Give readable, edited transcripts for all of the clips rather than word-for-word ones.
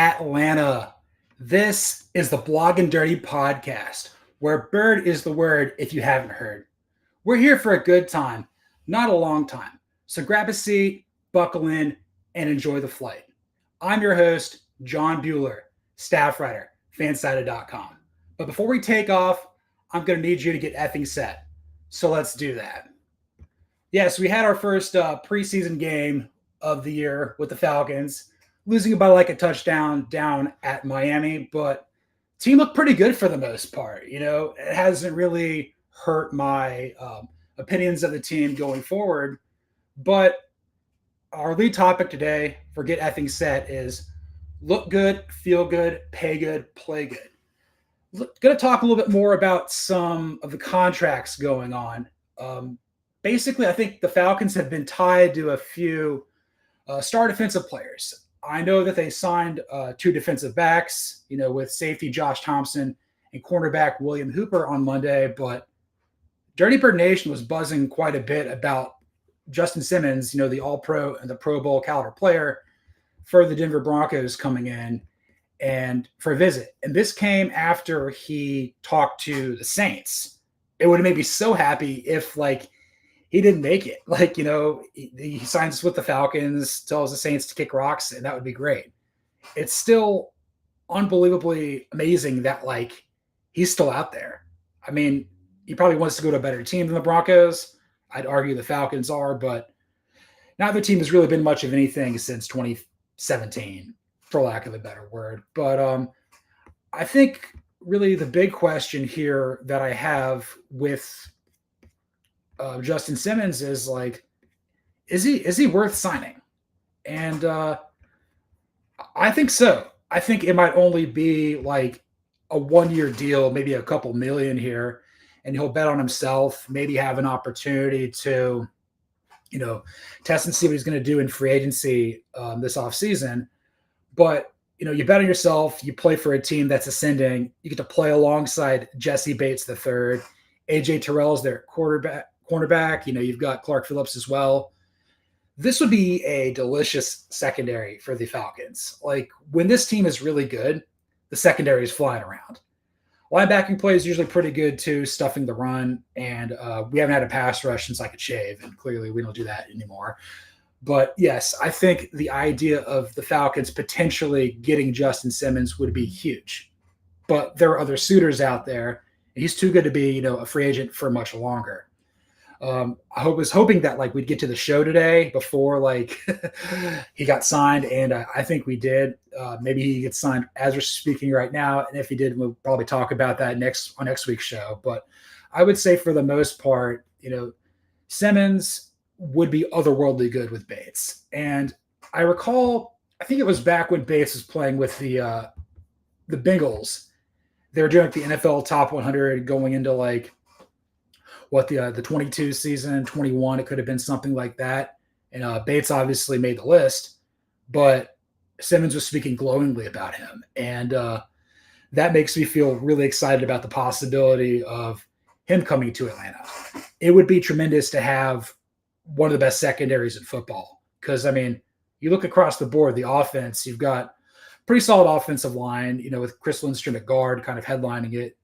Atlanta. This is the Blog and Dirty podcast, where bird is the word if you haven't heard. We're here for a good time, not a long time. So grab a seat, buckle in, and enjoy the flight. I'm your host, John Buhler, staff writer, fansided.com. But before we take off, I'm going to need you to get effing set. So let's do that. Yes, we had our first preseason game of the year with the Falcons, losing by like a touchdown down at Miami, but team looked pretty good for the most part. You know, it hasn't really hurt my opinions of the team going forward. But our lead topic today for Get Effing Set is look good, feel good, pay good, play good. Going to talk a little bit more about some of the contracts going on. Basically, I think the Falcons have been tied to a few star defensive players. I know that they signed two defensive backs, you know, with safety Josh Thompson and cornerback William Hooper on Monday, but Dirty Bird Nation was buzzing quite a bit about Justin Simmons, you know, the All-Pro and the Pro Bowl caliber player for the Denver Broncos coming in and for a visit. And this came after he talked to the Saints. It would have made me so happy if, like, he didn't make it. Like, you know, he signs with the Falcons, tells the Saints to kick rocks, and that would be great. It's still unbelievably amazing that, like, he's still out there. I mean, he probably wants to go to a better team than the Broncos. I'd argue the Falcons are, but neither team has really been much of anything since 2017, for lack of a better word. But I think really the big question here that I have with Justin Simmons is, like, is he worth signing? And I think so. I think it might only be like a 1-year deal, maybe a couple million here, and he'll bet on himself, maybe have an opportunity to, you know, test and see what he's going to do in free agency this offseason. But, you know, you bet on yourself, you play for a team that's ascending, you get to play alongside Jessie Bates III, AJ Terrell's their cornerback, you know, you've got Clark Phillips as well. This would be a delicious secondary for the Falcons. Like, when this team is really good, the secondary is flying around. Linebacking play is usually pretty good too, stuffing the run, and we haven't had a pass rush since I could shave, and clearly we don't do that anymore. But yes, I think the idea of the Falcons potentially getting Justin Simmons would be huge. But there are other suitors out there, and he's too good to be, you know, a free agent for much longer. I was hoping that, like, we'd get to the show today before, like, he got signed, and I think we did. Maybe he gets signed as we're speaking right now, and if he did, we'll probably talk about that on next week's show. But I would say for the most part, you know, Simmons would be otherworldly good with Bates. And I recall, I think it was back when Bates was playing with the Bengals. They were doing, like, the NFL Top 100 going into, like, the 22 season, 21, it could have been something like that. And Bates obviously made the list, but Simmons was speaking glowingly about him. And that makes me feel really excited about the possibility of him coming to Atlanta. It would be tremendous to have one of the best secondaries in football. Because, I mean, you look across the board, the offense, you've got pretty solid offensive line, you know, with Chris Lindstrom at guard kind of headlining it.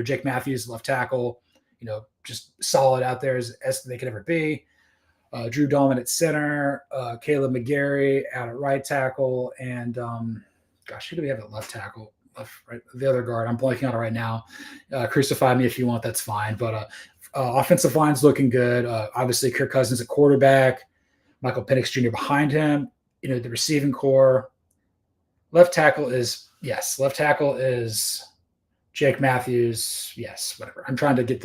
Jake Matthews, left tackle, you know, just solid out there as they could ever be. Drew Dahlman at center, Caleb McGarry out at right tackle, and who do we have at left tackle? Right, the other guard. I'm blanking on it right now. Crucify me if you want, that's fine. But offensive line's looking good. Obviously, Kirk Cousins at quarterback, Michael Penix Jr. behind him. You know, the receiving core. Left tackle is Jake Matthews. Yes, whatever. I'm trying to get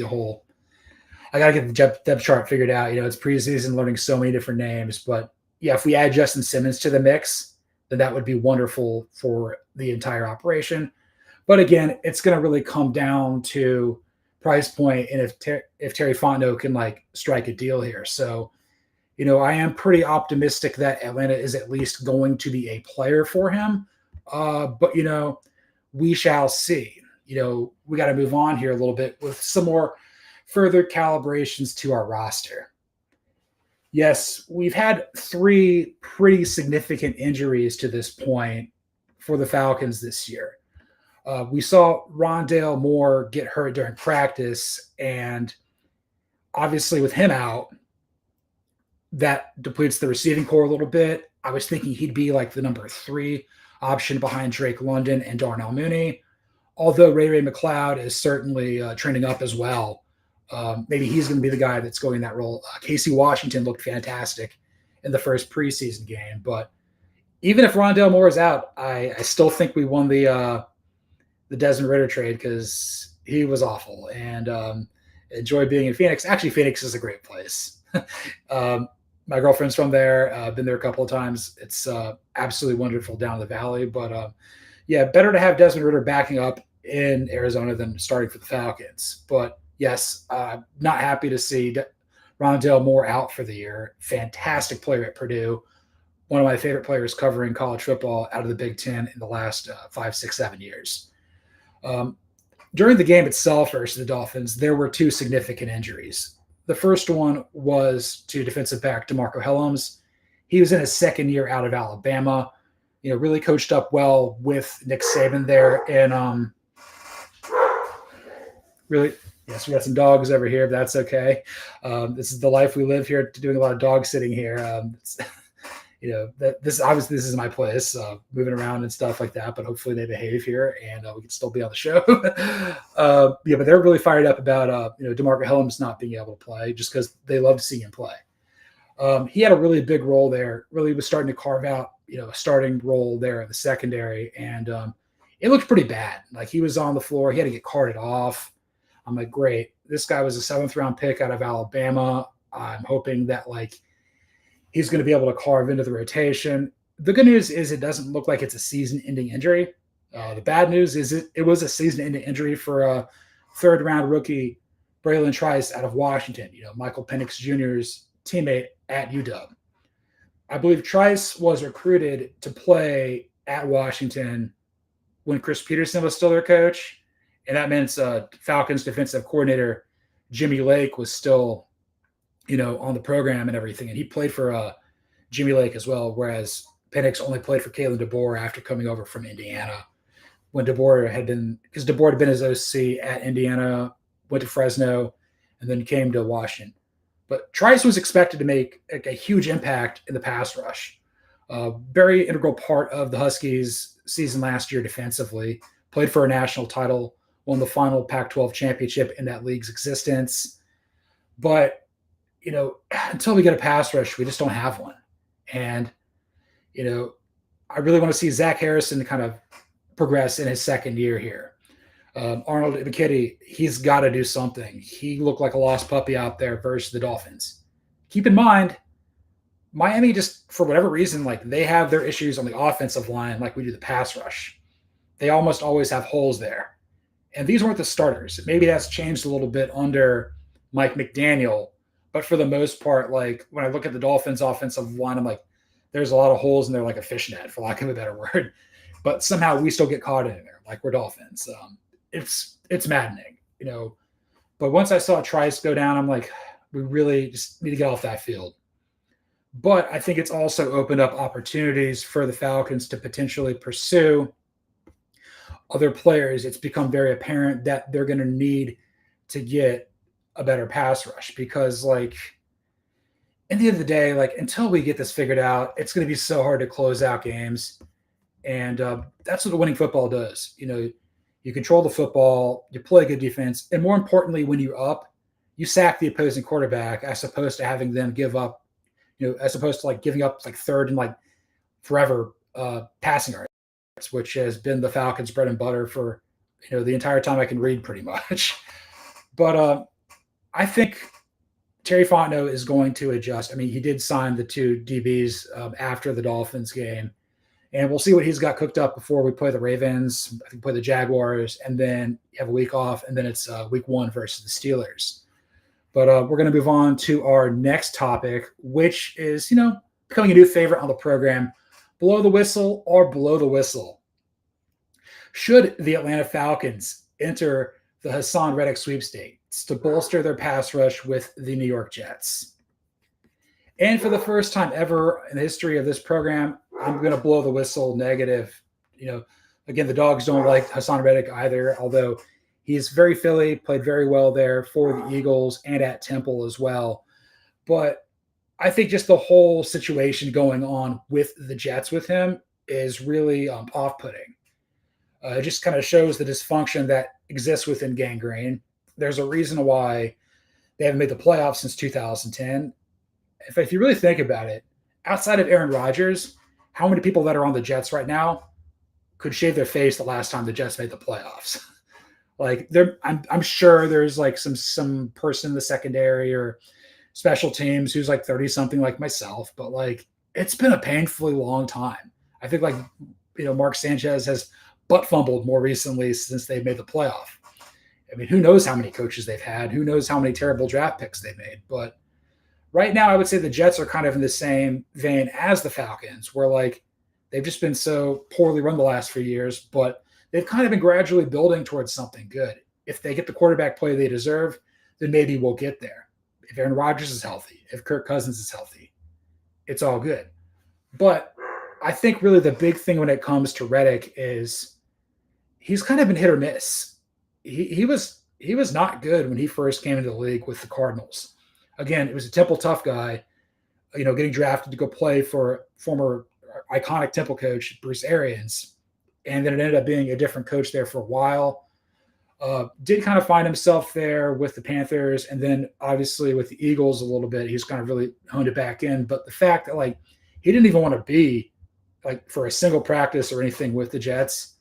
I got to get the depth chart figured out. You know, it's preseason, learning so many different names. But, yeah, if we add Justin Simmons to the mix, then that would be wonderful for the entire operation. But, again, it's going to really come down to price point and if Terry Fontenot can, like, strike a deal here. So, you know, I am pretty optimistic that Atlanta is at least going to be a player for him. But, you know, we shall see. You know, we got to move on here a little bit with some more further calibrations to our roster. Yes, we've had 3 pretty significant injuries to this point for the Falcons this year. We saw Rondale Moore get hurt during practice, and obviously with him out, that depletes the receiving core a little bit. I was thinking he'd be like the number 3 option behind Drake London and Darnell Mooney, although Ray McLeod is certainly trending up as well. Maybe he's going to be the guy that's going in that role. Casey Washington looked fantastic in the first preseason game, but even if Rondale Moore is out, I still think we won the Desmond Ridder trade because he was awful, and enjoy being in Phoenix. Actually, Phoenix is a great place. My girlfriend's from there. I've been there a couple of times. It's absolutely wonderful down the valley. But yeah, better to have Desmond Ridder backing up in Arizona than starting for the Falcons. But yes, not happy to see Rondale Moore out for the year. Fantastic player at Purdue. One of my favorite players covering college football out of the Big Ten in the last 5, 6, 7 years. During the game itself versus the Dolphins, there were 2 significant injuries. The first one was to defensive back DeMarco Hellams. He was in his second year out of Alabama, really coached up well with Nick Saban there. And really, yes, we got some dogs over here, but that's okay. This is the life we live here, doing a lot of dog sitting here. This is my place, moving around and stuff like that, but hopefully they behave here and we can still be on the show. But they're really fired up about, DeMarco Hellams not being able to play just because they love to see him play. He had a really big role there, really was starting to carve out, a starting role there in the secondary. And it looked pretty bad. Like he was on the floor. He had to get carted off. I'm like, great. This guy was a 7th round pick out of Alabama. I'm hoping that he's going to be able to carve into the rotation. The good news is it doesn't look like it's a season-ending injury. The bad news is it was a season-ending injury for a 3rd-round rookie, Braylon Trice, out of Washington, Michael Penix Jr.'s teammate at UW. I believe Trice was recruited to play at Washington when Chris Peterson was still their coach, and that meant Falcons defensive coordinator Jimmy Lake was still on the program and everything. And he played for Jimmy Lake as well, whereas Penix only played for Kalen DeBoer after coming over from Indiana when DeBoer had been his OC at Indiana, went to Fresno, and then came to Washington. But Trice was expected to make a huge impact in the pass rush. Very integral part of the Huskies' season last year defensively, played for a national title, won the final Pac-12 championship in that league's existence. But until we get a pass rush, we just don't have one. And, I really want to see Zach Harrison kind of progress in his second year here. Arnold McKitty, he's got to do something. He looked like a lost puppy out there versus the Dolphins. Keep in mind, Miami just, for whatever reason, they have their issues on the offensive line like we do the pass rush. They almost always have holes there. And these weren't the starters. Maybe that's changed a little bit under Mike McDaniel. But for the most part, when I look at the Dolphins' offensive line, I'm like, there's a lot of holes in there, like a fishnet, for lack of a better word. But somehow we still get caught in there, like we're Dolphins. It's maddening, But once I saw Trice go down, I'm like, we really just need to get off that field. But I think it's also opened up opportunities for the Falcons to potentially pursue other players. It's become very apparent that they're going to need to get a better pass rush because in the end of the day, until we get this figured out, it's going to be so hard to close out games. And that's what the winning football does. You control the football, you play good defense. And more importantly, when you're up, you sack the opposing quarterback as opposed to having them give up, as opposed to giving up 3rd and forever passing yards, which has been the Falcons' bread and butter for, the entire time I can read pretty much. But I think Terry Fontenot is going to adjust. I mean, he did sign the 2 DBs after the Dolphins game, and we'll see what he's got cooked up before we play the Ravens. I think play the Jaguars, and then have a week off, and then it's week 1 versus the Steelers. But we're going to move on to our next topic, which is, becoming a new favorite on the program, below the whistle or below the whistle. Should the Atlanta Falcons enter the Haason Reddick sweepstakes to bolster their pass rush with the New York Jets? And for the first time ever in the history of this program, I'm going to blow the whistle negative Again, the dogs don't like Haason Reddick either, although he's very Philly, played very well there for the Eagles and at Temple as well. But I think just the whole situation going on with the Jets with him is really off-putting. It just kind of shows the dysfunction that exists within Gangrene. There's a reason why they haven't made the playoffs since 2010. If you really think about it, outside of Aaron Rodgers, how many people that are on the Jets right now could shave their face the last time the Jets made the playoffs? I'm sure there's like some person in the secondary or special teams who's like 30 something like myself, but like it's been a painfully long time. I think Mark Sanchez has butt fumbled more recently since they've made the playoff. I mean, who knows how many coaches they've had? Who knows how many terrible draft picks they made? But right now, I would say the Jets are kind of in the same vein as the Falcons, where like they've just been so poorly run the last few years, but they've kind of been gradually building towards something good. If they get the quarterback play they deserve, then maybe we'll get there. If Aaron Rodgers is healthy, if Kirk Cousins is healthy, it's all good. But I think really the big thing when it comes to Reddick is he's kind of been hit or miss. He was not good when he first came into the league with the Cardinals. Again, it was a Temple tough guy, getting drafted to go play for former iconic Temple coach Bruce Arians, and then it ended up being a different coach there for a while. Did kind of find himself there with the Panthers, and then obviously with the Eagles a little bit. He's kind of really honed it back in. But the fact that like he didn't even want to be like for a single practice or anything with the Jets,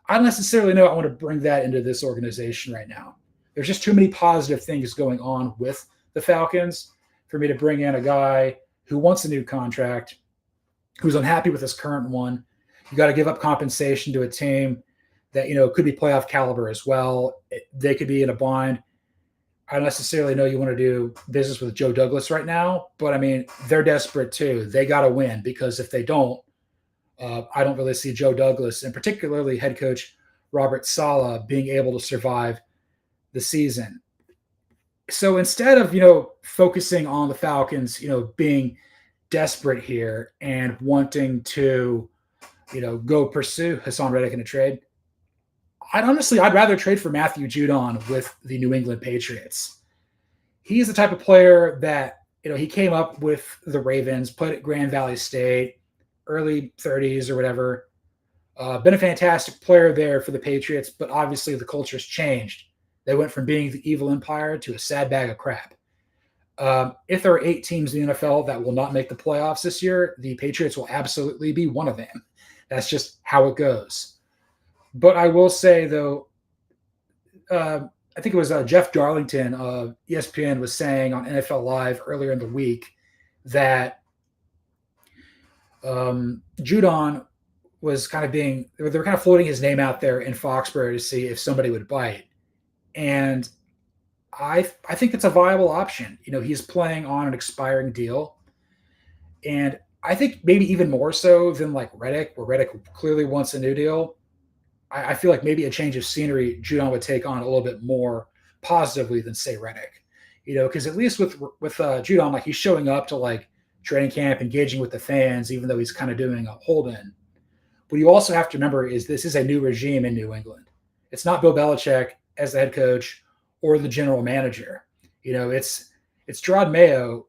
I don't necessarily know I want to bring that into this organization right now. There's just too many positive things going on with the Falcons for me to bring in a guy who wants a new contract, who's unhappy with his current one. You got to give up compensation to a team that, could be playoff caliber as well. They could be in a bind. I don't necessarily know you want to do business with Joe Douglas right now, but I mean, they're desperate too. They got to win, because if they don't, I don't really see Joe Douglas and particularly head coach Robert Saleh being able to survive the season. So instead of, focusing on the Falcons, being desperate here and wanting to, go pursue Haason Reddick in a trade, I'd rather trade for Matthew Judon with the New England Patriots. He's the type of player that, he came up with the Ravens, played at Grand Valley State, early 30s or whatever. Been a fantastic player there for the Patriots, but obviously the culture's changed. They went from being the evil empire to a sad bag of crap. If there are 8 teams in the NFL that will not make the playoffs this year, the Patriots will absolutely be one of them. That's just how it goes. But I will say, though, I think it was Jeff Darlington of ESPN was saying on NFL Live earlier in the week that Judon was kind of they were kind of floating his name out there in Foxborough to see if somebody would bite. And I think it's a viable option. He's playing on an expiring deal. And I think maybe even more so than like Reddick, where Reddick clearly wants a new deal. I feel like maybe a change of scenery Judon would take on a little bit more positively than, say, Reddick. Because at least with Judon, like he's showing up to like training camp, engaging with the fans, even though he's kind of doing a hold-in. What you also have to remember is this is a new regime in New England. It's not Bill Belichick as the head coach or the general manager. It's Gerard Mayo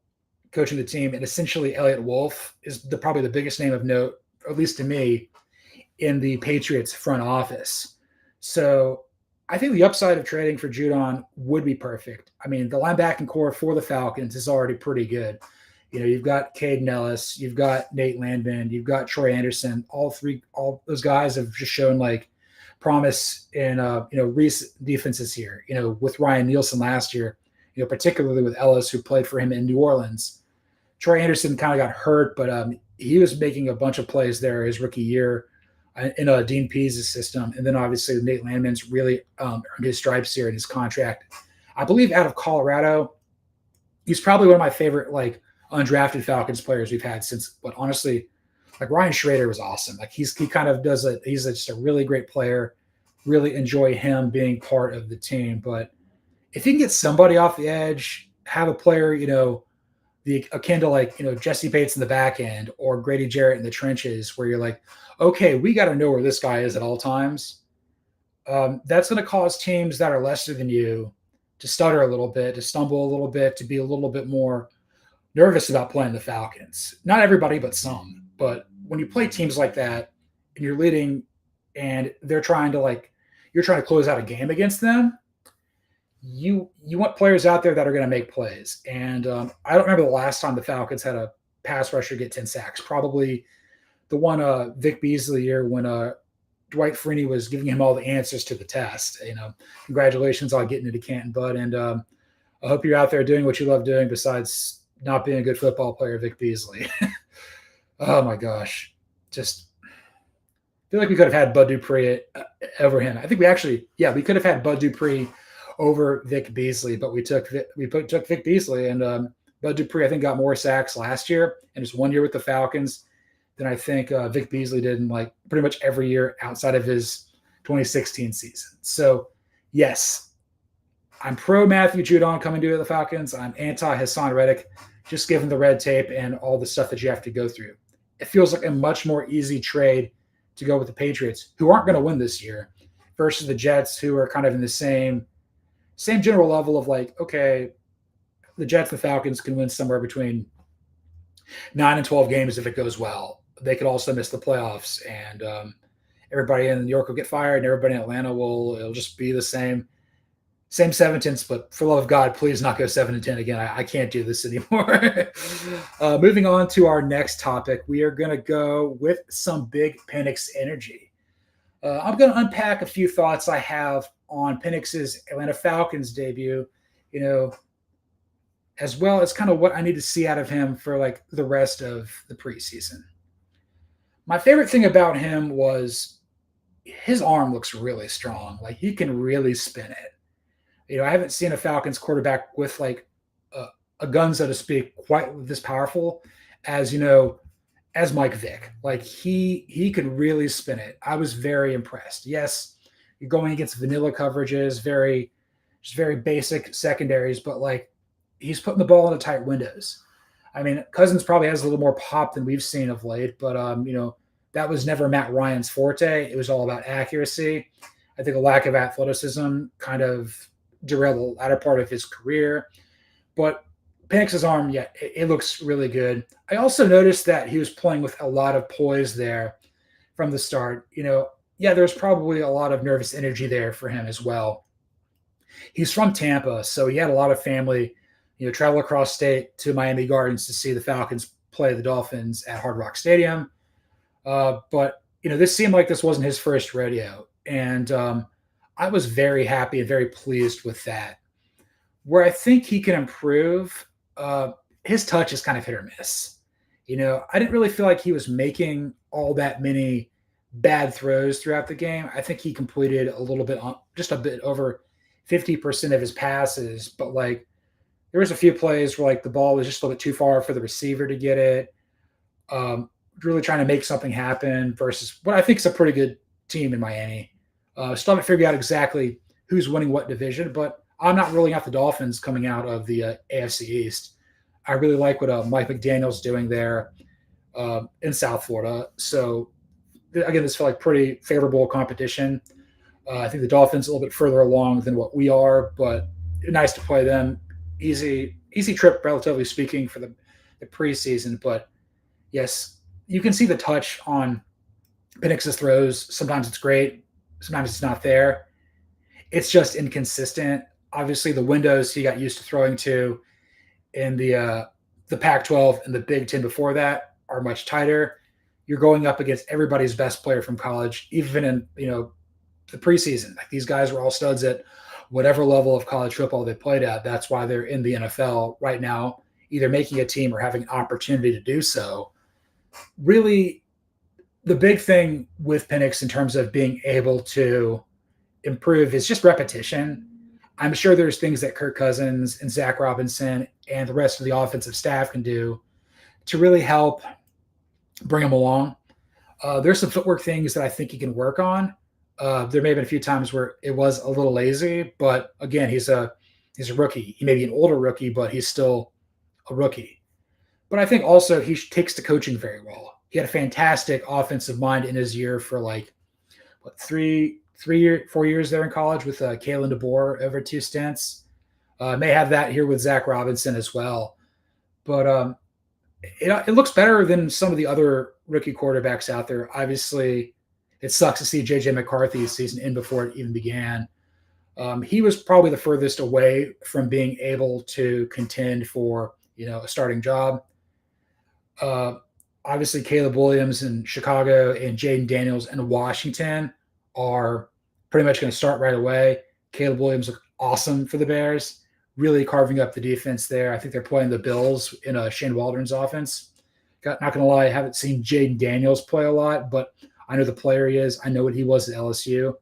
coaching the team, and essentially Elliott Wolf is probably the biggest name of note, at least to me, in the Patriots front office. So I think the upside of trading for Judon would be perfect. I mean, the linebacking core for the Falcons is already pretty good. You've got Caden Ellis, you've got Nate Landman, you've got Troy Anderson. All those guys have just shown like promise in recent defenses here. With Ryan Nielsen last year, particularly with Ellis, who played for him in New Orleans. Troy Anderson kind of got hurt, but he was making a bunch of plays there his rookie year in Dean Pease's system. And then obviously Nate Landman's really earned his stripes here in his contract. I believe out of Colorado, he's probably one of my favorite like undrafted Falcons players we've had since, but honestly, like Ryan Schrader was awesome. Like he kind of he's just a really great player. Really enjoy him being part of the team. But if you can get somebody off the edge, have a player, akin to like, Jesse Bates in the back end or Grady Jarrett in the trenches, where you're like, okay, we got to know where this guy is at all times. That's going to cause teams that are lesser than you to stutter a little bit, to stumble a little bit, to be a little bit more nervous about playing the Falcons. Not everybody, but some. But when you play teams like that and you're leading and they're trying to you're trying to close out a game against them, you want players out there that are going to make plays. And I don't remember the last time the Falcons had a pass rusher get 10 sacks. Probably the one Vic Beasley year when Dwight Freeney was giving him all the answers to the test. Congratulations on getting into Canton, bud. And I hope you're out there doing what you love doing besides not being a good football player, Vic Beasley. Oh my gosh. Just feel like we could have had Bud Dupree over him. I think we could have had Bud Dupree over Vic Beasley, but we took Vic Beasley, and Bud Dupree I think got more sacks last year and just 1 year with the Falcons than I think Vic Beasley did in pretty much every year outside of his 2016 season. So yes, I'm pro Matthew Judon coming to the Falcons. I'm anti Haason Reddick, just given the red tape and all the stuff that you have to go through. It feels like a much more easy trade to go with the Patriots, who aren't going to win this year, versus the Jets, who are kind of in the same general level of okay, the Jets and the Falcons can win somewhere between 9 and 12 games if it goes well. They could also miss the playoffs, and everybody in New York will get fired, and everybody in Atlanta it'll just be the same 7-10 split. For the love of God, please not go 7-10 again. I can't do this anymore. Moving on to our next topic, we are going to go with some big Penix energy. I'm going to unpack a few thoughts I have on Penix's Atlanta Falcons debut, as well as kind of what I need to see out of him for the rest of the preseason. My favorite thing about him was his arm looks really strong. He can really spin it. I haven't seen a Falcons quarterback with a gun, so to speak, quite this powerful as Mike Vick. He could really spin it. I was very impressed. Yes, you're going against vanilla coverages, just very basic secondaries, but he's putting the ball into tight windows. I mean, Cousins probably has a little more pop than we've seen of late, but that was never Matt Ryan's forte. It was all about accuracy. I think a lack of athleticism kind of derailed the latter part of his career. But Penix's arm, it looks really good. I also noticed that he was playing with a lot of poise there from the start. There's probably a lot of nervous energy there for him as well. He's from Tampa, so he had a lot of family, travel across state to Miami Gardens to see the Falcons play the Dolphins at Hard Rock Stadium. But this seemed like this wasn't his first rodeo. And I was very happy and very pleased with that. Where I think he can improve, his touch is kind of hit or miss. I didn't really feel like he was making all that many bad throws throughout the game. I think he completed a little bit, just a bit over 50% of his passes. But there was a few plays where the ball was just a little bit too far for the receiver to get it. Really trying to make something happen versus what I think is a pretty good team in Miami. Still haven't figured out exactly who's winning what division, but I'm not ruling out the Dolphins coming out of the AFC East. I really like what Mike McDaniel's doing there in South Florida. So, again, this felt like pretty favorable competition. I think the Dolphins a little bit further along than what we are, but nice to play them. Easy trip, relatively speaking, for the preseason. But, yes, you can see the touch on Penix's throws. Sometimes it's great. Sometimes it's not there. It's just inconsistent. Obviously, the windows he got used to throwing to in the Pac-12 and the Big Ten before that are much tighter. You're going up against everybody's best player from college, even in the preseason. These guys were all studs at whatever level of college football they played at. That's why they're in the NFL right now, either making a team or having an opportunity to do so. Really, the big thing with Penix in terms of being able to improve is just repetition. I'm sure there's things that Kirk Cousins and Zach Robinson and the rest of the offensive staff can do to really help bring him along. There's some footwork things that I think he can work on. There may have been a few times where it was a little lazy, but again, he's a rookie. He may be an older rookie, but he's still a rookie. But I think also he takes to coaching very well. He had a fantastic offensive mind in his year for like what 4 years there in college with Kalen DeBoer over 2 stints. May have that here with Zach Robinson as well, but it looks better than some of the other rookie quarterbacks out there. Obviously, it sucks to see JJ McCarthy's season in before it even began. He was probably the furthest away from being able to contend for a starting job. Obviously, Caleb Williams in Chicago and Jaden Daniels in Washington are pretty much going to start right away. Caleb Williams looked awesome for the Bears, really carving up the defense there. I think they're playing the Bills in Shane Waldron's offense. Not going to lie, I haven't seen Jaden Daniels play a lot, but I know the player he is. I know what he was at LSU.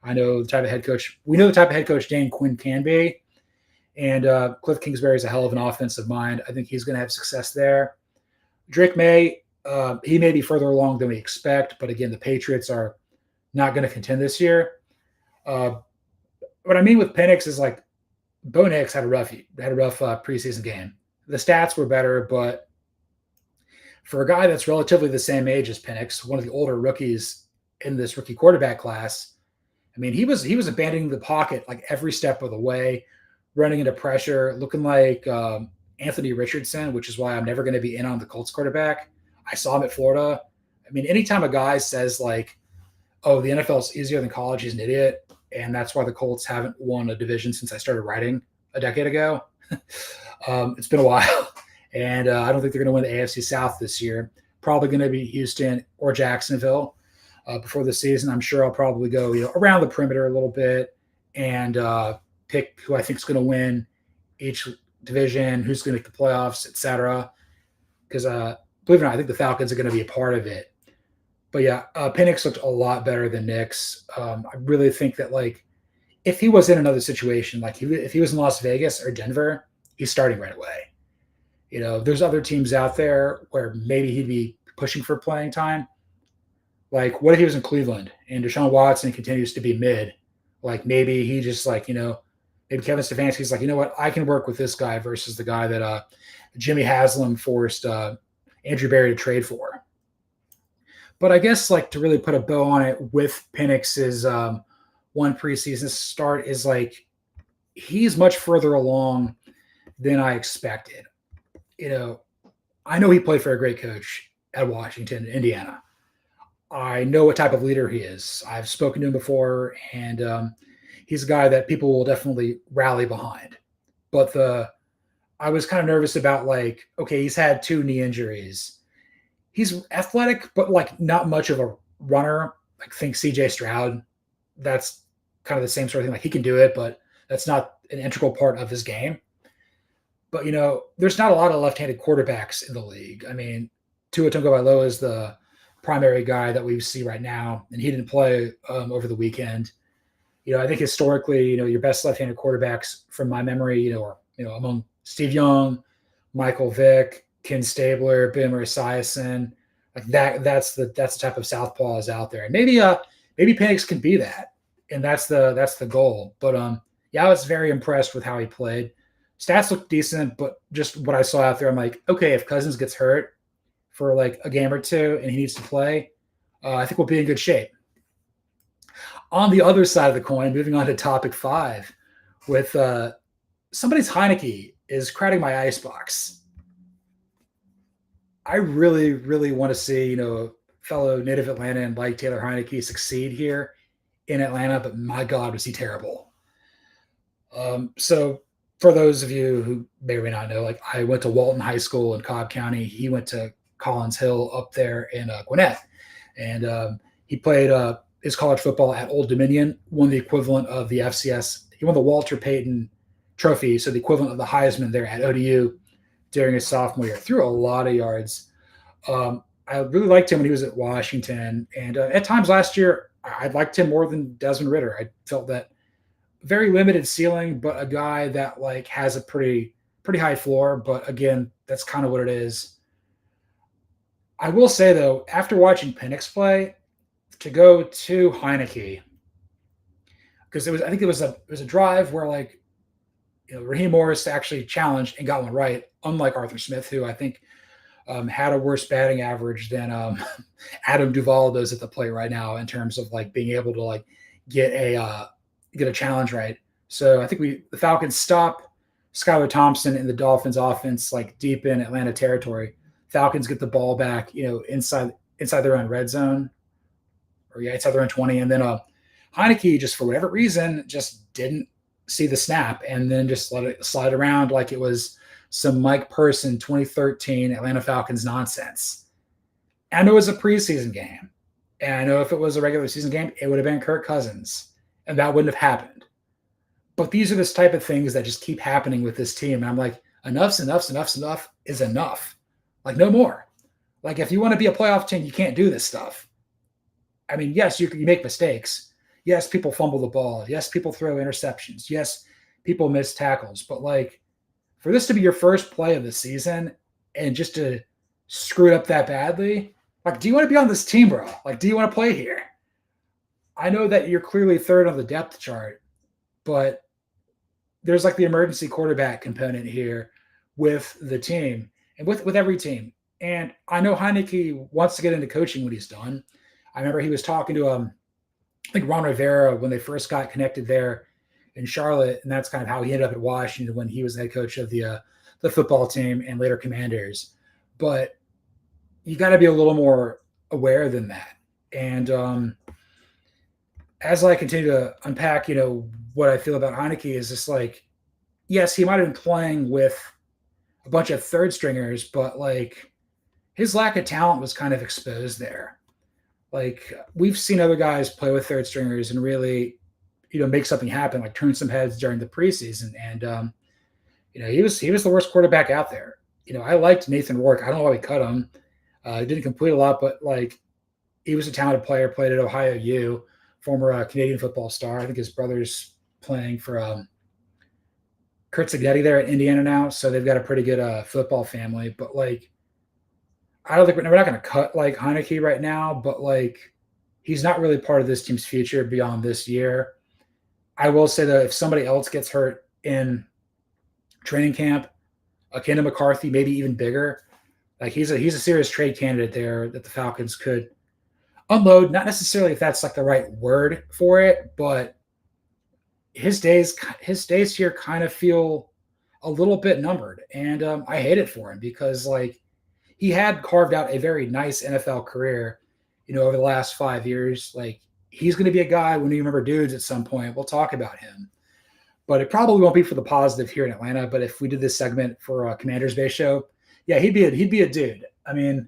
I know the type of head coach. We know the type of head coach Dan Quinn can be. And Cliff Kingsbury is a hell of an offensive mind. I think he's going to have success there. Drake May, he may be further along than we expect, but again, the Patriots are not going to contend this year. What I mean with Penix is like Bo Nix had a rough preseason game. The stats were better, but for a guy that's relatively the same age as Penix, one of the older rookies in this rookie quarterback class, I mean, he was abandoning the pocket like every step of the way, running into pressure, looking like Anthony Richardson, which is why I'm never going to be in on the Colts quarterback. I saw him at Florida. I mean, anytime a guy says like, oh, the NFL is easier than college, he's an idiot. And that's why the Colts haven't won a division since I started writing a decade ago. It's been a while. And I don't think they're going to win the AFC South this year. Probably going to be Houston or Jacksonville before the season. I'm sure I'll probably go around the perimeter a little bit and pick who I think is going to win each division, who's going to make the playoffs, etc. Because believe it or not, I think the Falcons are going to be a part of it. But yeah, Penix looked a lot better than Nix. I really think that like if he was in another situation, like if he was in Las Vegas or Denver, he's starting right away. There's other teams out there where maybe he'd be pushing for playing time. Like, what if he was in Cleveland and Deshaun Watson continues to be mid? Like, maybe he just like, maybe Kevin Stefanski's like, you know what, I can work with this guy versus the guy that Jimmy Haslam forced Andrew Berry to trade for. But I guess like to really put a bow on it with Penix's one preseason start is like he's much further along than I expected. I know he played for a great coach at Washington, Indiana. I know what type of leader he is. I've spoken to him before, and he's a guy that people will definitely rally behind. But I was kind of nervous about like, okay, he's had 2 knee injuries. He's athletic, but like not much of a runner. Like think CJ Stroud. That's kind of the same sort of thing. Like he can do it, but that's not an integral part of his game. But, there's not a lot of left-handed quarterbacks in the league. I mean, Tua Tagovailoa is the primary guy that we see right now, and he didn't play over the weekend. I think historically, your best left-handed quarterbacks from my memory, are, among Steve Young, Michael Vick, Ken Stabler, Boomer Esiason. Like that's the type of southpaw is out there. And maybe Penix can be that, and that's the goal. But I was very impressed with how he played. Stats look decent, but just what I saw out there, I'm like, okay, if Cousins gets hurt for like a game or two and he needs to play, I think we'll be in good shape. On the other side of the coin, moving on to topic 5, with somebody's Heinicke is crowding my icebox. I really, really want to see, fellow native Atlantan like Taylor Heinicke succeed here in Atlanta, but my God, was he terrible. So for those of you who may or may not know, like I went to Walton High School in Cobb County. He went to Collins Hill up there in Gwinnett. And he played his college football at Old Dominion, won the equivalent of the FCS. He won the Walter Payton Trophy, so the equivalent of the Heisman there at ODU during his sophomore year. Threw a lot of yards. I really liked him when he was at Washington. And at times last year, I liked him more than Desmond Ridder. I felt that very limited ceiling, but a guy that like has a pretty high floor. But again, that's kind of what it is. I will say though, after watching Penix play, to go to Heinicke, because I think it was a drive where like, Raheem Morris actually challenged and got one right, unlike Arthur Smith, who I think had a worse batting average than Adam Duvall does at the plate right now in terms of like being able to like get a challenge right. So I think the Falcons stop Skylar Thompson and the Dolphins offense like deep in Atlanta territory. Falcons get the ball back, inside their own red zone, or inside their own 20, and then Heinicke just for whatever reason just didn't see the snap and then just let it slide around like it was some Mike Person 2013 Atlanta Falcons nonsense. I know it was a preseason game, and I know if it was a regular season game, it would have been Kirk Cousins, and that wouldn't have happened. But these are this type of things that just keep happening with this team. And I'm like, enough is enough. Like, no more. Like, if you want to be a playoff team, you can't do this stuff. I mean, yes, you make mistakes. Yes, people fumble the ball. Yes, people throw interceptions. Yes, people miss tackles. But, like, for this to be your first play of the season and just to screw it up that badly, like, do you want to be on this team, bro? Like, do you want to play here? I know that you're clearly third on the depth chart, but there's like the emergency quarterback component here with the team and with every team. And I know Heinicke wants to get into coaching when he's done. I remember he was talking to I think Ron Rivera when they first got connected there in Charlotte, and that's kind of how he ended up at Washington when he was the head coach of the football team and later Commanders. But you got to be a little more aware than that. And as I continue to unpack, what I feel about Heinicke is just like, yes, he might have been playing with a bunch of third stringers, but like his lack of talent was kind of exposed there. Like we've seen other guys play with third stringers and really, make something happen, like turn some heads during the preseason. And, he was the worst quarterback out there. I liked Nathan Rourke. I don't know why we cut him. He didn't complete a lot, but like he was a talented player, played at Ohio U, former Canadian football star. I think his brother's playing for Kurt Signetti there at Indiana now. So they've got a pretty good football family. But like, I don't think we're not going to cut like Heinicke right now, but like he's not really part of this team's future beyond this year. I will say that if somebody else gets hurt in training camp, akin to McCarthy, maybe even bigger, like he's a serious trade candidate there that the Falcons could unload. Not necessarily if that's like the right word for it, but his days here kind of feel a little bit numbered. And I hate it for him because like he had carved out a very nice NFL career, over the last 5 years. Like he's going to be a guy when you remember dudes at some point, we'll talk about him. But it probably won't be for the positive here in Atlanta. But if we did this segment for a Commander's Base show, yeah, he'd be a dude. I mean,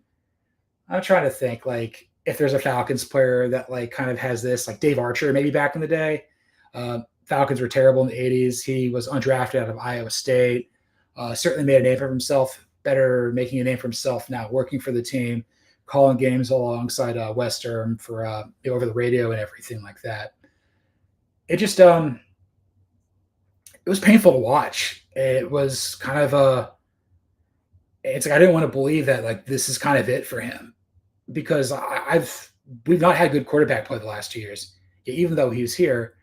I'm trying to think like if there's a Falcons player that like kind of has this, like Dave Archer, maybe back in the day. Falcons were terrible in the 80s. He was undrafted out of Iowa State. Certainly made a name for himself, better making a name for himself now, working for the team, calling games alongside Western for over the radio and everything like that. It just it was painful to watch. It was kind of it's like I didn't want to believe that like this is kind of it for him because we've not had good quarterback play the last 2 years. Even though he's here,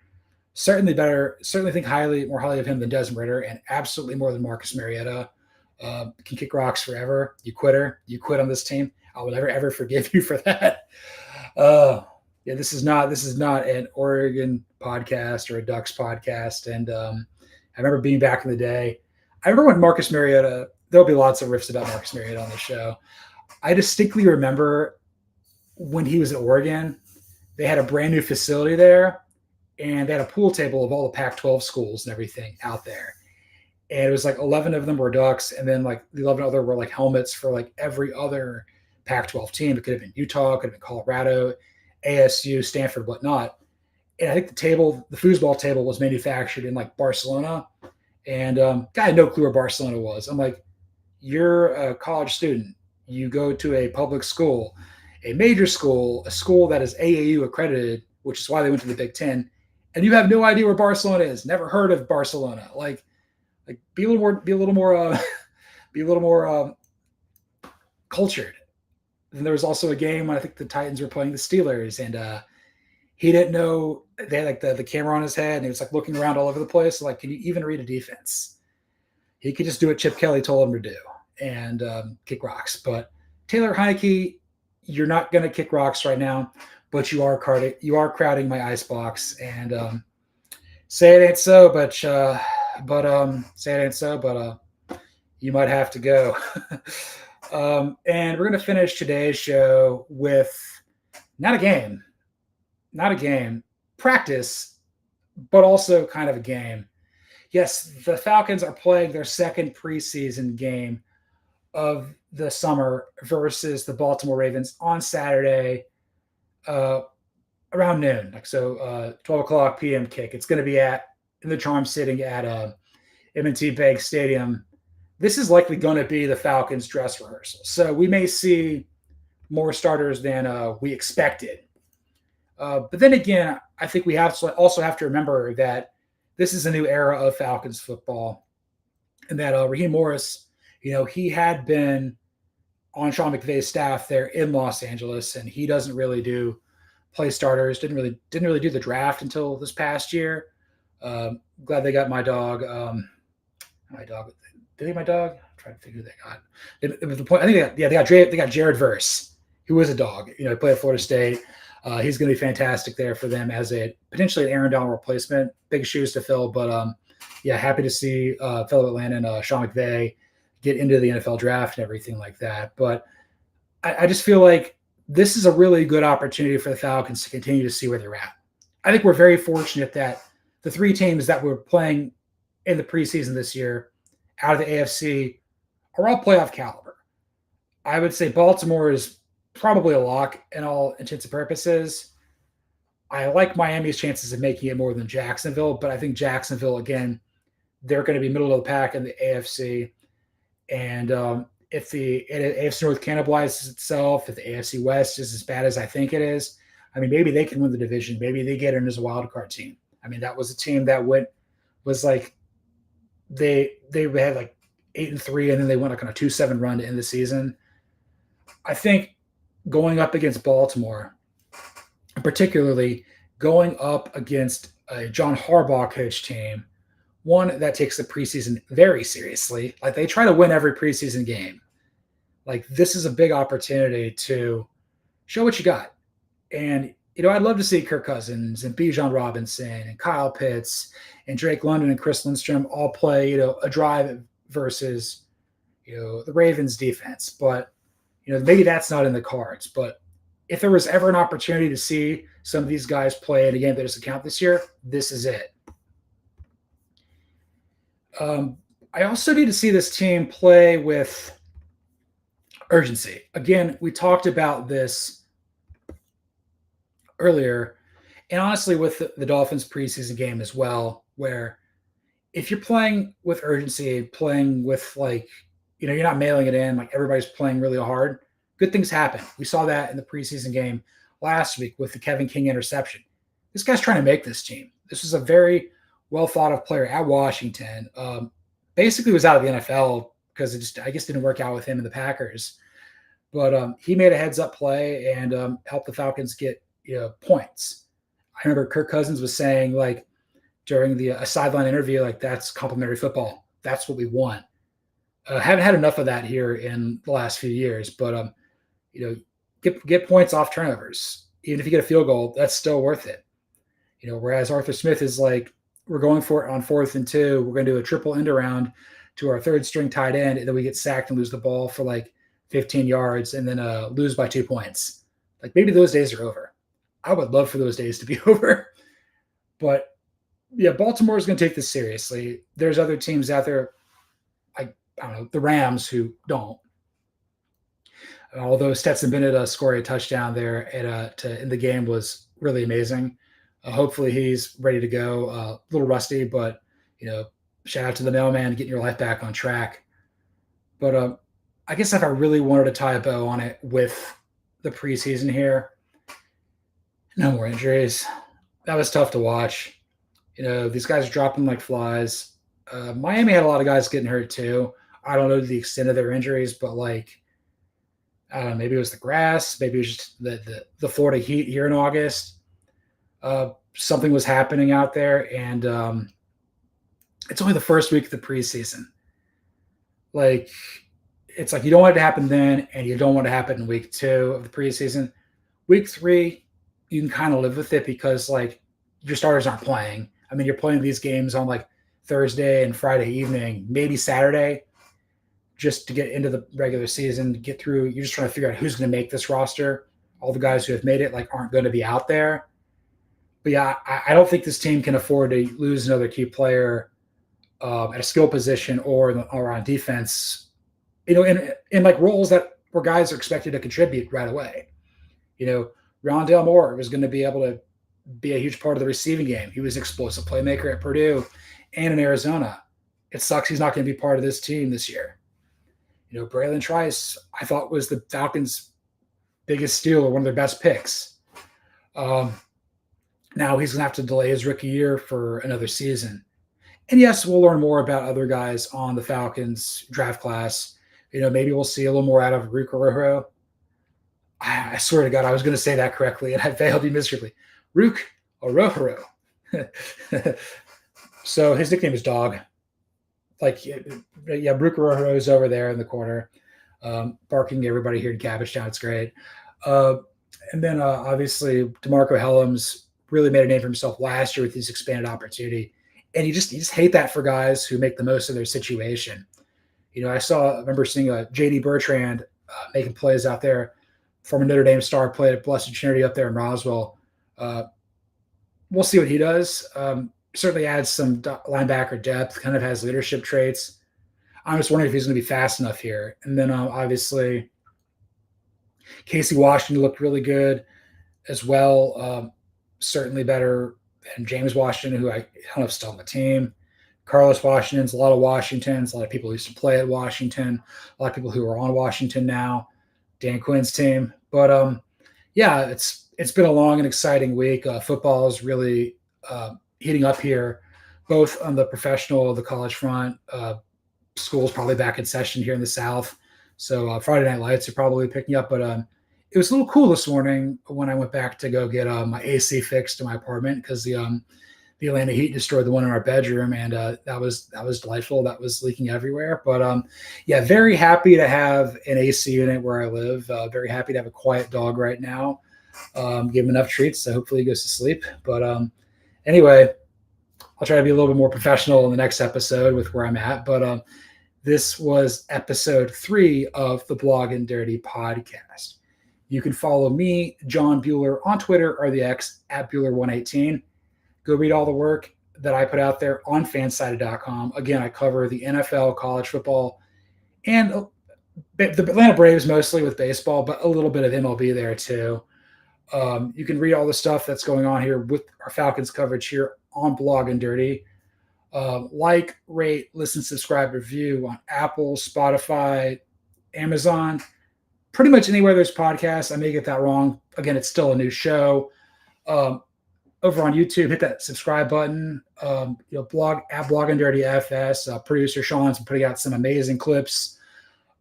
certainly think more highly of him than Desmond Ridder, and absolutely more than Marcus Mariota. Can kick rocks forever. You quitter. You quit on this team. I will never ever forgive you for that. This is not an Oregon podcast or a Ducks podcast. And I remember being back in the day. I remember when Marcus Mariota. There'll be lots of riffs about Marcus Mariota on the show. I distinctly remember when he was at Oregon, they had a brand new facility there, and they had a pool table of all the Pac-12 schools and everything out there. And it was like 11 of them were Ducks, and then like the 11 other were like helmets for like every other Pac-12 team. It could have been Utah, it could have been Colorado, ASU, Stanford, whatnot. And I think the foosball table was manufactured in like Barcelona. And I had no clue where Barcelona was. I'm like, you're a college student. You go to a public school, a major school, a school that is AAU accredited, which is why they went to the Big Ten, and you have no idea where Barcelona is. Never heard of Barcelona. Like be a little more cultured. Then there was also a game when I think the Titans were playing the Steelers, and he didn't know they had like the camera on his head, and he was like looking around all over the place. Like, can you even read a defense? He could just do what Chip Kelly told him to do. and kick rocks. But Taylor Heinicke, you're not going to kick rocks right now, but you are crowding my icebox. And say it ain't so, say it ain't so, but you might have to go. And we're going to finish today's show with not a game, practice, but also kind of a game. Yes, the Falcons are playing their second preseason game of the summer versus the Baltimore Ravens on Saturday around noon. 12 o'clock p.m. kick. It's going to be in the Charm sitting at M&T Bank Stadium. This is likely going to be the Falcons dress rehearsal. So we may see more starters than we expected. But then again, I think we also have to remember that this is a new era of Falcons football, and that Raheem Morris, he had been on Sean McVay's staff there in Los Angeles, and he doesn't really do play starters. Didn't really do the draft until this past year. Glad they got my dog. My dog. Did they get my dog? I'm trying to figure who they got. It was the point. I think they got Jared Verse, who is a dog. He played at Florida State. He's going to be fantastic there for them as potentially an Aaron Donald replacement. Big shoes to fill, but happy to see fellow Atlantan Sean McVay get into the NFL draft and everything like that. But I just feel like this is a really good opportunity for the Falcons to continue to see where they're at. I think we're very fortunate that the three teams that were playing in the preseason this year out of the AFC are all playoff caliber. I would say Baltimore is probably a lock in all intents and purposes. I like Miami's chances of making it more than Jacksonville, but I think Jacksonville, again, they're going to be middle of the pack in the AFC. And if the AFC North cannibalizes itself, if the AFC West is as bad as I think it is, maybe they can win the division. Maybe they get in as a wild card team. That was a team that was like they had like 8-3, and then they went like on a 2-7 run to end the season. I think going up against Baltimore, particularly going up against a John Harbaugh coach team, one that takes the preseason very seriously. Like, they try to win every preseason game. Like, this is a big opportunity to show what you got. And, I'd love to see Kirk Cousins and Bijan Robinson and Kyle Pitts and Drake London and Chris Lindstrom all play, a drive versus, the Ravens defense. But, maybe that's not in the cards. But if there was ever an opportunity to see some of these guys play in a game that doesn't count this year, this is it. I also need to see this team play with urgency. Again, we talked about this earlier, and honestly with the Dolphins preseason game as well, where if you're playing with urgency, playing with you're not mailing it in, like everybody's playing really hard, good things happen. We saw that in the preseason game last week with the Kevin King interception. This guy's trying to make this team. This was a very well thought of player at Washington. Basically was out of the NFL because it I guess didn't work out with him and the Packers. But he made a heads up play and helped the Falcons get points. I remember Kirk Cousins was saying during a sideline interview, that's complimentary football. That's what we want. Haven't had enough of that here in the last few years, but get points off turnovers. Even if you get a field goal, that's still worth it. Whereas Arthur Smith is we're going for it on 4th and 2. We're going to do a triple end around to our third string tight end, and then we get sacked and lose the ball for 15 yards and then lose by 2 points. Maybe those days are over. I would love for those days to be over. But yeah, Baltimore is going to take this seriously. There's other teams out there, I don't know, the Rams, who don't. Although Stetson Bennett scoring a touchdown there in the game was really amazing. Hopefully he's ready to go. A little rusty, but shout out to the mailman getting your life back on track. But I guess if I really wanted to tie a bow on it with the preseason here, no more injuries. That was tough to watch. These guys are dropping like flies. Miami had a lot of guys getting hurt too. I don't know the extent of their injuries, but I don't know, maybe it was the grass, maybe it was just the Florida heat here in August. Something was happening out there, and it's only the first week of the preseason. it's like you don't want it to happen then, and you don't want it to happen in week 2 of the preseason. Week 3, you can kind of live with it because like your starters aren't playing. I mean, you're playing these games on like Thursday and Friday evening, maybe Saturday, just to get into the regular season, get through. You're just trying to figure out who's going to make this roster. All the guys who have made it like aren't going to be out there. But yeah, I don't think this team can afford to lose another key player at a skill position or on defense. In like roles that where guys are expected to contribute right away. Rondale Moore was going to be able to be a huge part of the receiving game. He was an explosive playmaker at Purdue and in Arizona. It sucks he's not going to be part of this team this year. Braylon Trice, I thought was the Falcons' biggest steal or one of their best picks. Now he's going to have to delay his rookie year for another season. And yes, we'll learn more about other guys on the Falcons draft class. Maybe we'll see a little more out of Rook. I swear to God, I was going to say that correctly, and I failed you miserably. Rook Orohoro. So his nickname is Dog. Like, yeah, Rook Orohoro is over there in the corner, barking at everybody here in Cabbagetown. It's great. And then obviously DeMarco Hellams really made a name for himself last year with his expanded opportunity. And you just hate that for guys who make the most of their situation. I remember seeing J.D. Bertrand making plays out there, former Notre Dame star, played at Blessed Trinity up there in Roswell. We'll see what he does. Certainly adds some linebacker depth, kind of has leadership traits. I'm just wondering if he's going to be fast enough here. And then obviously Casey Washington looked really good as well. Certainly better than James Washington, who I don't know if still on the team. Carlos Washington's a lot of Washingtons, a lot of people who used to play at Washington, a lot of people who are on Washington now, Dan Quinn's team. But yeah, it's been a long and exciting week. Football is really heating up here, both on the professional, the college front. School's probably back in session here in the South. So Friday Night Lights are probably picking up. But it was a little cool this morning when I went back to go get my AC fixed in my apartment because the Atlanta heat destroyed the one in our bedroom, and that was delightful. That was leaking everywhere. But yeah, very happy to have an AC unit where I live. Very happy to have a quiet dog right now. Give him enough treats, so hopefully he goes to sleep. But anyway, I'll try to be a little bit more professional in the next episode with where I'm at. But this was episode 3 of the Blog and Dirty podcast. You can follow me, John Buhler, on Twitter or the X at Buhler118. Go read all the work that I put out there on fansided.com. Again, I cover the NFL, college football, and the Atlanta Braves mostly with baseball, but a little bit of MLB there too. You can read all the stuff that's going on here with our Falcons coverage here on Blog and Dirty. Like, rate, listen, subscribe, review on Apple, Spotify, Amazon, pretty much anywhere there's podcasts. I may get that wrong. Again, it's still a new show. Over on YouTube, hit that subscribe button. Blog at Blog and Dirty FS. Producer Sean's been putting out some amazing clips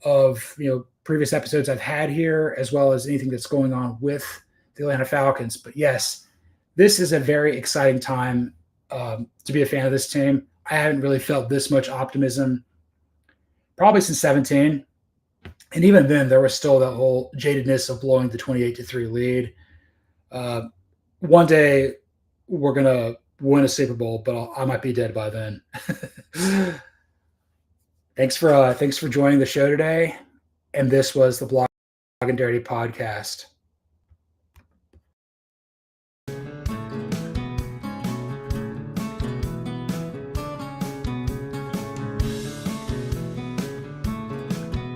of previous episodes I've had here, as well as anything that's going on with the Atlanta Falcons. But yes, this is a very exciting time to be a fan of this team. I haven't really felt this much optimism probably since 2017. And even then, there was still that whole jadedness of blowing the 28-3 lead. One day, we're going to win a Super Bowl, but I might be dead by then. Thanks for joining the show today. And this was the Blog and Dirty podcast.